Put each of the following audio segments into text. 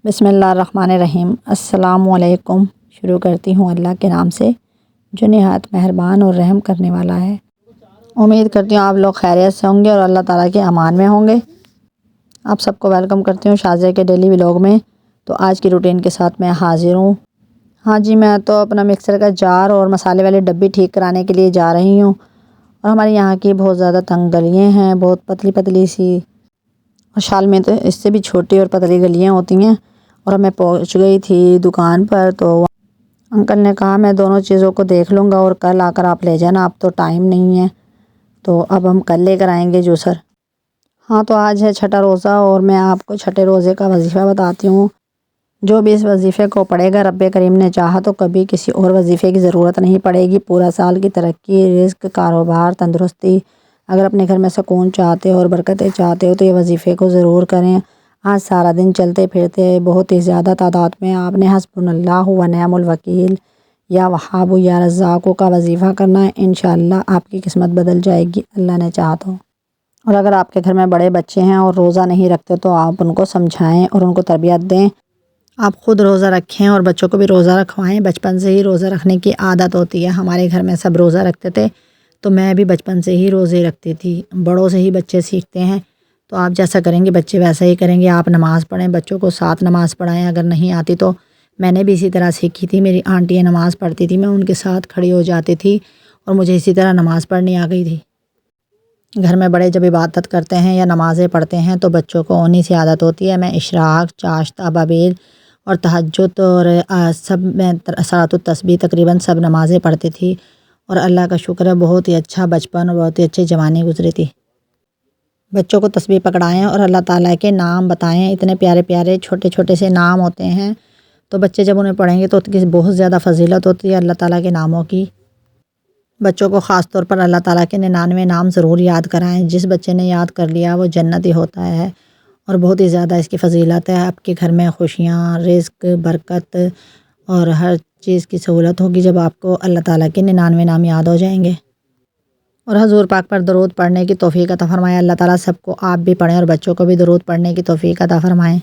बिस्मिल्लाहिर्रहमानिर्रहीम। अस्सलामुअलैकुम। शुरू करती हूँ अल्लाह के नाम से जो निहायत मेहरबान और रहम करने वाला है। उम्मीद करती हूँ आप लोग खैरियत से होंगे और अल्लाह ताला के अमान में होंगे। आप सबको वेलकम करती हूँ शाज़िया के डेली व्लॉग में। तो आज की रूटीन के साथ मैं हाज़िर हूँ। हाँ जी, मैं तो अपना मिक्सर का जार और मसाले वाली डब्बी ठीक कराने के लिए जा रही हूँ। और हमारे यहाँ की बहुत ज़्यादा तंग गलियाँ हैं, बहुत पतली पतली सी, और शाल में तो इससे भी छोटी और पतली गलियाँ होती हैं। और मैं पहुँच गई थी दुकान पर, तो अंकल ने कहा मैं दोनों चीज़ों को देख लूँगा और कल आकर आप ले जाना, अब तो टाइम नहीं है, तो अब हम कल लेकर आएंगे जूसर। हाँ, तो आज है छठा रोज़ा और मैं आपको छठे रोज़े का वजीफ़ा बताती हूँ। जो भी इस वजीफ़े को पढ़ेगा, रब्बे करीम ने चाहा तो कभी किसी और वजीफ़े की ज़रूरत नहीं पड़ेगी। पूरा साल की तरक्की, रिज़्क, कारोबार, तंदुरुस्ती, अगर अपने घर में सुकून चाहते हो और बरकतें चाहते हो तो ये वजीफ़े को ज़रूर करें। आज सारा दिन चलते फिरते बहुत ही ज़्यादा तादाद में आपने हस्बुनल्लाहु व निअमुल वकील या वहाबु या रज़्ज़ाक़ु का वजीफ़ा करना है। इंशाअल्लाह आपकी किस्मत बदल जाएगी, अल्लाह ने चाहा तो। और अगर आपके घर में बड़े बच्चे हैं और रोज़ा नहीं रखते तो आप उनको समझाएं और उनको तरबियत दें। आप ख़ुद रोज़ा रखें और बच्चों को भी रोज़ा रखवाएं। बचपन से ही रोज़ा रखने की आदत होती है। हमारे घर में सब रोज़ा रखते थे, तो मैं भी बचपन से ही रोज़े रखती थी। बड़ों से ही बच्चे सीखते हैं, तो आप जैसा करेंगे बच्चे वैसा ही करेंगे। आप नमाज़ पढ़ें, बच्चों को साथ नमाज़ पढ़ाएं। अगर नहीं आती तो मैंने भी इसी तरह सीखी थी। मेरी आंटियाँ नमाज़ पढ़ती थी, मैं उनके साथ खड़ी हो जाती थी और मुझे इसी तरह नमाज़ पढ़नी आ गई थी। घर में बड़े जब इबादत करते हैं या नमाज़ें पढ़ते हैं तो बच्चों को उन्हीं से आदत होती है। मैं इशराक, चाश्त, अबाबील और तहज्जुद और सब में सलातुत तस्बीह तकरीबन सब नमाज़ें पढ़ती थी। और अल्लाह का शुक्र है बहुत ही अच्छा बचपन और बहुत ही अच्छी जवानी गुजरी थी। बच्चों को तस्बीह पकड़ाएं और अल्लाह ताला के नाम बताएं। इतने प्यारे प्यारे छोटे छोटे से नाम होते हैं, तो बच्चे जब उन्हें पढ़ेंगे तो उसकी बहुत ज़्यादा फजीलत होती है अल्लाह ताला के नामों की। बच्चों को ख़ास तौर पर अल्लाह ताला के 99 नाम ज़रूर याद कराएं। जिस बच्चे ने याद कर लिया वो जन्नती होता है और बहुत ही ज़्यादा इसकी फ़जीलत है। आपके घर में खुशियाँ, रिज़्क, बरकत और हर चीज़ की सहूलत होगी जब आपको अल्लाह ताला के 99 नाम याद हो जाएंगे। और हज़ूर पाक पर दरूद पढ़ने की तौफ़ीक़ अता फ़रमाए। अल्लाह ताला सबको, आप भी पढ़ें और बच्चों को भी दरूद पढ़ने की तौफ़ीक़ अता फ़रमाए।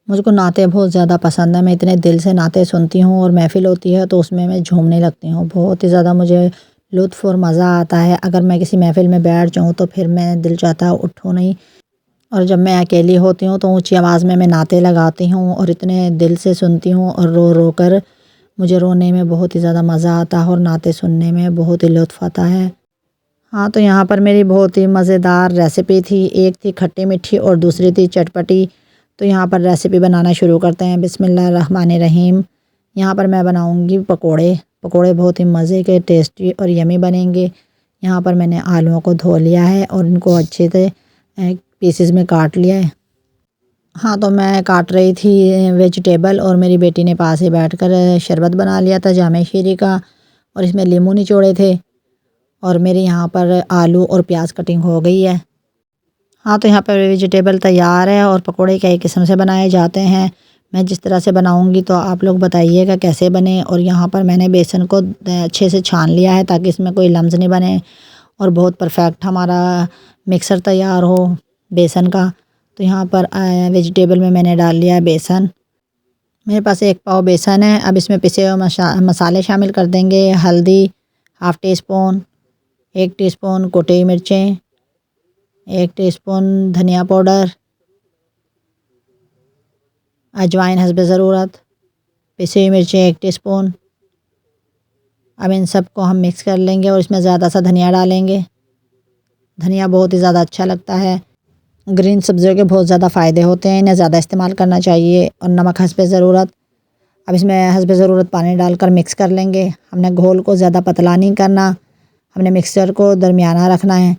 मुझको नातें बहुत ज़्यादा पसंद है। मैं इतने दिल से नातें सुनती हूँ और महफ़िल होती है तो उसमें मैं झूमने लगती हूँ। बहुत ही ज़्यादा मुझे लुत्फ़ और मज़ा आता है। अगर मैं किसी महफ़िल में बैठ जाऊँ तो फिर मैं दिल चाहता है उठूँ नहीं। और जब मैं अकेली होती हूँ तो ऊँची आवाज़ में मैं नाते लगाती हूँ और इतने दिल से सुनती हूँ और रो रो कर मुझे रोने में बहुत ही ज़्यादा मज़ा आता है और नाते सुनने में बहुत ही लुत्फ़ आता है। हाँ, तो यहाँ पर मेरी बहुत ही मज़ेदार रेसिपी थी। एक थी खट्टी मीठी और दूसरी थी चटपटी। तो यहाँ पर रेसिपी बनाना शुरू करते हैं। बिस्मिल्लाहिर्रहमानिर्रहीम। यहाँ पर मैं बनाऊँगी पकोड़े। पकोड़े बहुत ही मज़े के, टेस्टी और यमी बनेंगे। यहाँ पर मैंने आलूओं को धो लिया है और इनको अच्छे से पीसेस में काट लिया है। हाँ, तो मैं काट रही थी वेजिटेबल और मेरी बेटी ने पास ही बैठकर शरबत बना लिया था जामे शीरी का और इसमें नींबू निचोड़े थे। और मेरे यहाँ पर आलू और प्याज कटिंग हो गई है। हाँ, तो यहाँ पर वेजिटेबल तैयार है और पकोड़े कई किस्म से बनाए जाते हैं। मैं जिस तरह से बनाऊँगी तो आप लोग बताइएगा कैसे बने। और यहाँ पर मैंने बेसन को अच्छे से छान लिया है ताकि इसमें कोई लम्स नहीं बने और बहुत परफेक्ट हमारा मिक्सर तैयार हो बेसन का। तो यहाँ पर वेजिटेबल में मैंने डाल लिया है बेसन। मेरे पास 1 पाव बेसन है। अब इसमें पिसे हुए मसाले शामिल कर देंगे। हल्दी हाफ़ टी स्पून, 1 टीस्पून कुटी मिर्चें, 1 टीस्पून धनिया पाउडर, अजवाइन हस्बे ज़रूरत, पिसी हुई मिर्चें 1 टीस्पून। अब इन सब को हम मिक्स कर लेंगे और इसमें ज़्यादा सा धनिया डालेंगे। धनिया बहुत ही ज़्यादा अच्छा लगता है। ग्रीन सब्जियों के बहुत ज़्यादा फ़ायदे होते हैं, इन्हें ज़्यादा इस्तेमाल करना चाहिए। और नमक हस्बे ज़रूरत। अब इसमें हस्बे ज़रूरत पानी डालकर मिक्स कर लेंगे। हमने घोल को ज़्यादा पतला नहीं करना, हमने मिक्सचर को दरमियाना रखना है।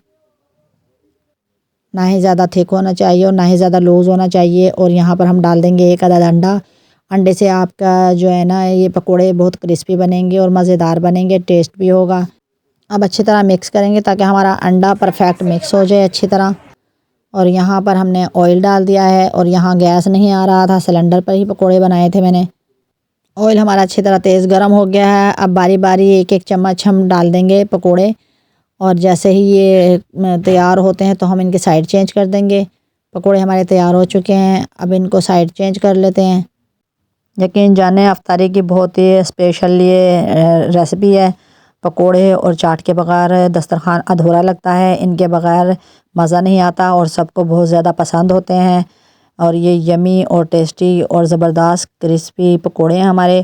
ना ही ज़्यादा थिक होना चाहिए और ना ही ज़्यादा लूज़ होना चाहिए। और यहाँ पर हम डाल देंगे 1 अदद अंडा। अंडे से आपका जो है ना ये पकोड़े बहुत क्रिस्पी बनेंगे और मज़ेदार बनेंगे, टेस्ट भी होगा। अब अच्छी तरह मिक्स करेंगे ताकि हमारा अंडा परफेक्ट मिक्स हो जाए अच्छी तरह। और यहाँ पर हमने ऑयल डाल दिया है और यहाँ गैस नहीं आ रहा था, सिलेंडर पर ही पकोड़े बनाए थे मैंने। ऑयल हमारा अच्छी तरह तेज़ गर्म हो गया है। अब बारी बारी 1-1 चम्मच हम डाल देंगे पकोड़े और जैसे ही ये तैयार होते हैं तो हम इनकी साइड चेंज कर देंगे। पकोड़े हमारे तैयार हो चुके हैं। अब इनको साइड चेंज कर लेते हैं। यकीन जाने अफ्तारी की बहुत ही स्पेशल ये रेसिपी है। पकोड़े और चाट के बगैर दस्तरखान अधूरा लगता है। इनके बगैर मज़ा नहीं आता और सबको बहुत ज़्यादा पसंद होते हैं। और ये यमी और टेस्टी और ज़बरदस्त क्रिस्पी पकोड़े हैं हमारे।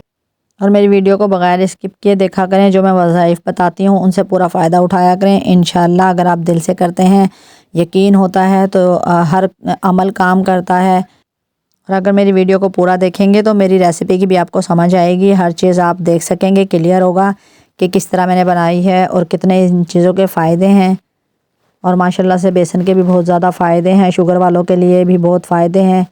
और मेरी वीडियो को बगैर स्किप किए देखा करें। जो मैं वज़ाइफ बताती हूँ उनसे पूरा फ़ायदा उठाया करें। इंशाल्लाह अगर आप दिल से करते हैं, यकीन होता है तो हर अमल काम करता है। और अगर मेरी वीडियो को पूरा देखेंगे तो मेरी रेसिपी की भी आपको समझ आएगी। हर चीज़ आप देख सकेंगे, क्लियर होगा कि किस तरह मैंने बनाई है और कितने इन चीज़ों के फ़ायदे हैं। और माशाल्लाह से बेसन के भी बहुत ज़्यादा फ़ायदे हैं। शुगर वालों के लिए भी बहुत फ़ायदे हैं।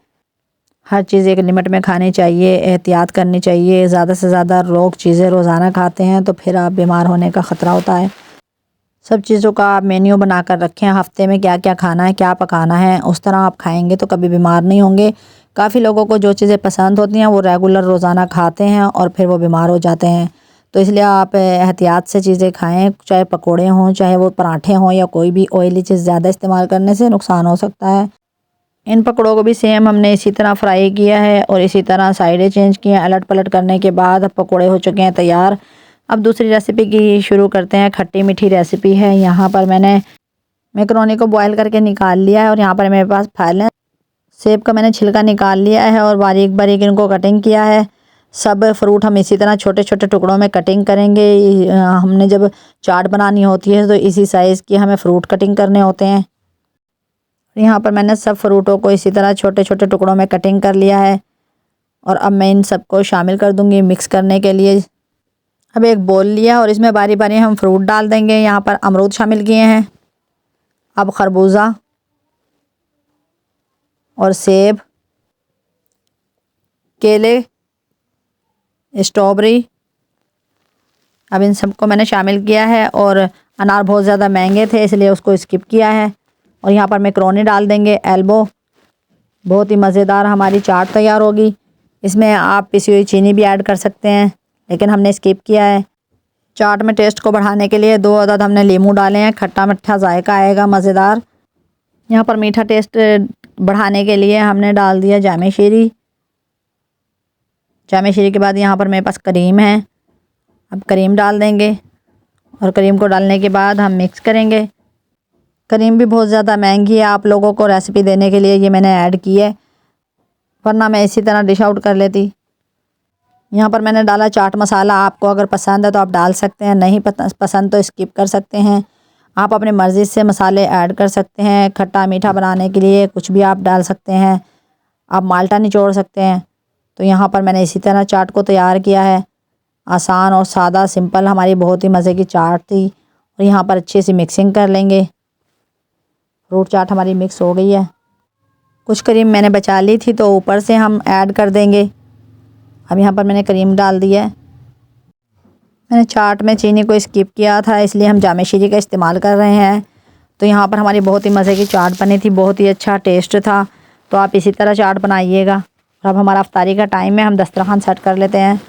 हर चीज़ एक लिमिट में खानी चाहिए, एहतियात करनी चाहिए। ज़्यादा से ज़्यादा लोग चीज़ें रोज़ाना खाते हैं तो फिर आप बीमार होने का ख़तरा होता है। सब चीज़ों का आप मेन्यू बना कर रखें। हफ्ते में क्या क्या खाना है, क्या पकाना है, उस तरह आप खाएंगे तो कभी बीमार नहीं होंगे। काफ़ी लोगों को जो चीज़ें पसंद होती हैं वो रेगुलर रोज़ाना खाते हैं और फिर वो बीमार हो जाते हैं। तो इसलिए आप एहतियात से चीज़ें खाएं। चाहे पकोड़े हों, चाहे वो पराठे हों, या कोई भी ऑयली चीज़ ज़्यादा इस्तेमाल करने से नुकसान हो सकता है। इन पकौड़ों को भी सेम हमने इसी तरह फ्राई किया है और इसी तरह साइडें चेंज की हैं। अलट पलट करने के बाद पकौड़े हो चुके हैं तैयार। अब दूसरी रेसिपी की शुरू करते हैं। खट्टी मीठी रेसिपी है। यहाँ पर मैंने मैकरोनी को बॉयल करके निकाल लिया है और यहाँ पर मेरे पास फल है। सेब का मैंने छिलका निकाल लिया है और बारीक बारीक इनको कटिंग किया है। सब फ्रूट हम इसी तरह छोटे छोटे टुकड़ों में कटिंग करेंगे। हमने जब चाट बनानी होती है तो इसी साइज़ की हमें फ़्रूट कटिंग करने होते हैं। यहाँ पर मैंने सब फ्रूटों को इसी तरह छोटे छोटे टुकड़ों में कटिंग कर लिया है और अब मैं इन सबको शामिल कर दूँगी मिक्स करने के लिए। अब एक बोल लिया और इसमें बारी बारी हम फ्रूट डाल देंगे। यहाँ पर अमरूद शामिल किए हैं, अब खरबूजा और सेब, केले, स्ट्रॉबेरी, अब इन सबको मैंने शामिल किया है। और अनार बहुत ज़्यादा महंगे थे इसलिए उसको स्किप किया है। और यहाँ पर मैकरोनी डाल देंगे, एल्बो। बहुत ही मज़ेदार हमारी चाट तैयार होगी। इसमें आप पिसी हुई चीनी भी ऐड कर सकते हैं लेकिन हमने स्किप किया है। चाट में टेस्ट को बढ़ाने के लिए 2 अदद हमने लीमू डाले हैं। खट्टा मीठा जायका आएगा, मज़ेदार। यहाँ पर मीठा टेस्ट बढ़ाने के लिए हमने डाल दिया जामे शीरी। जामे शीरी के बाद यहाँ पर मेरे पास करीम है। अब करीम डाल देंगे और करीम को डालने के बाद हम मिक्स करेंगे। करीम भी बहुत ज़्यादा महंगी है, आप लोगों को रेसिपी देने के लिए ये मैंने ऐड की है, वरना मैं इसी तरह डिश आउट कर लेती। यहाँ पर मैंने डाला चाट मसाला। आपको अगर पसंद है तो आप डाल सकते हैं, नहीं पसंद तो स्किप कर सकते हैं। आप अपने मर्ज़ी से मसाले ऐड कर सकते हैं। खट्टा मीठा बनाने के लिए कुछ भी आप डाल सकते हैं। आप माल्टा निचोड़ सकते हैं। तो यहाँ पर मैंने इसी तरह चाट को तैयार किया है। आसान और सादा सिंपल हमारी बहुत ही मज़े की चाट थी। और यहाँ पर अच्छे से मिक्सिंग कर लेंगे। फ्रूट चाट हमारी मिक्स हो गई है। कुछ क्रीम मैंने बचा ली थी तो ऊपर से हम ऐड कर देंगे। अब यहाँ पर मैंने क्रीम डाल दी है। मैंने चाट में चीनी को स्किप किया था इसलिए हम जामे शीरी का इस्तेमाल कर रहे हैं। तो यहाँ पर हमारी बहुत ही मज़े की चाट बनी थी, बहुत ही अच्छा टेस्ट था। तो आप इसी तरह चाट बनाइएगा। और अब हमारा अफ्तारी का टाइम है, हम दस्तरखान सेट कर लेते हैं।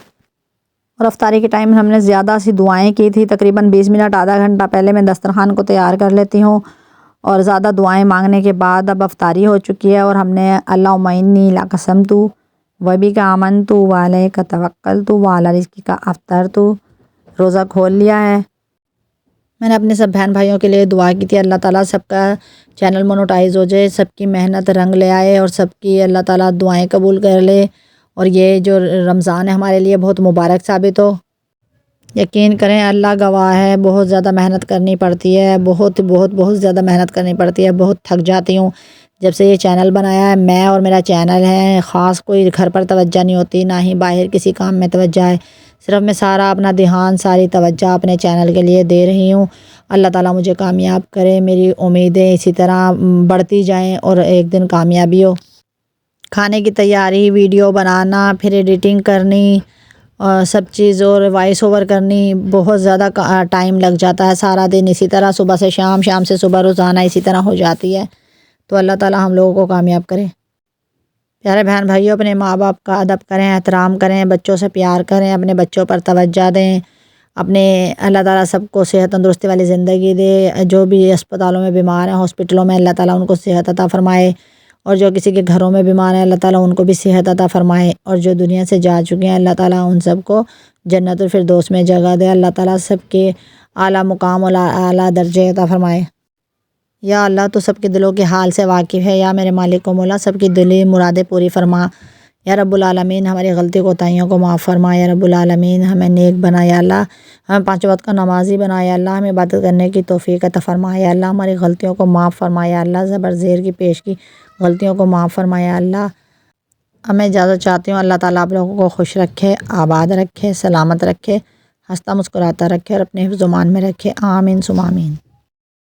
और अफ्तारी के टाइम हमने ज़्यादा सी दुआएं की थी। तकरीबन 20 मिनट आधा घंटा पहले मैं दस्तरखान को तैयार कर लेती हूँ और ज़्यादा दुआएं मांगने के बाद अब अफ्तारी हो चुकी है। और हमने अल्लाहुम्मा इन्नी ला कसम तू वबी का आमन तू वाले का तवक्कल तू वाला रिज़्क़ी का अफ्तर तू, रोज़ा खोल लिया है। मैंने अपने सब बहन भाइयों के लिए दुआ की थी अल्लाह ताला सबका चैनल मोनेटाइज हो जाए, सबकी मेहनत रंग ले आए और सबकी अल्लाह ताला दुआएं कबूल कर ले। और ये जो रमज़ान है हमारे लिए बहुत मुबारक साबित हो। यकीन करें अल्लाह गवाह है, बहुत ज़्यादा मेहनत करनी पड़ती है, बहुत बहुत बहुत ज़्यादा मेहनत करनी पड़ती है। बहुत थक जाती हूँ जब से ये चैनल बनाया है। मैं और मेरा चैनल है, ख़ास कोई घर पर तवज्जो नहीं होती, ना ही बाहर किसी काम में तवज्जो है। सिर्फ मैं सारा अपना ध्यान, सारी तवज्जो अपने चैनल के लिए दे रही हूँ। अल्लाह ताला मुझे कामयाब करे। मेरी उम्मीदें इसी तरह बढ़ती जाएँ और एक दिन कामयाबी हो। खाने की तैयारी, वीडियो बनाना, फिर एडिटिंग करनी और सब चीज़ और वॉइस ओवर करनी, बहुत ज़्यादा टाइम लग जाता है। सारा दिन इसी तरह सुबह से शाम, शाम से सुबह, रोज़ाना इसी तरह हो जाती है। तो अल्लाह ताला हम लोगों को कामयाब करे। प्यारे बहन भाइयों, अपने माँ बाप का अदब करें, एहतराम करें, बच्चों से प्यार करें, अपने बच्चों पर तवज्जो दें। अपने अल्लाह ताला सबको सेहत तंदुरुस्ती वाली ज़िंदगी दे। जो भी अस्पतालों में बीमार हैं, हॉस्पिटलों में, अल्लाह ताला उनको सेहत अता फ़रमाए और जो किसी के घरों में बीमार है अल्लाह ताला उनको भी सेहत अता फ़रमाए, और जो दुनिया से जा चुके हैं अल्लाह ताला उन सबको जन्नतुल फिरदौस में जगह दे। अल्लाह ताला सबके आला मुकाम और आला दर्जे अता फ़रमाए। या अल्लाह तो सबके दिलों के हाल से वाकिफ़ है। या मेरे मालिक व मौला सबकी दिली मुरादें पूरी फरमा। या रब्बुल आलमीन हमारी गलती कोताहियों को माफ़ फरमा। या रब्बुल आलमीन हमें नेक बना। या अल्लाह हमें 5 वक्त का नमाजी बना। या अल्लाह हमें इबादत करने की तौफ़ीक अता फ़रमा। या अल्लाह हमारी गलतियों को माफ़ फरमा। या अल्लाह ज़बर ज़ेर की पेश की गलतियों को माफ़ फरमा। या अल्लाह मैं इजाज़त चाहती हूँ अल्लाह ताला आप लोगों को खुश रखे, आबाद रखे, सलामत रखे, हंसता मुस्कुराता रखे और अपने हिफ्ज़-ओ-मान में रखे। आमीन सुमा आमीन।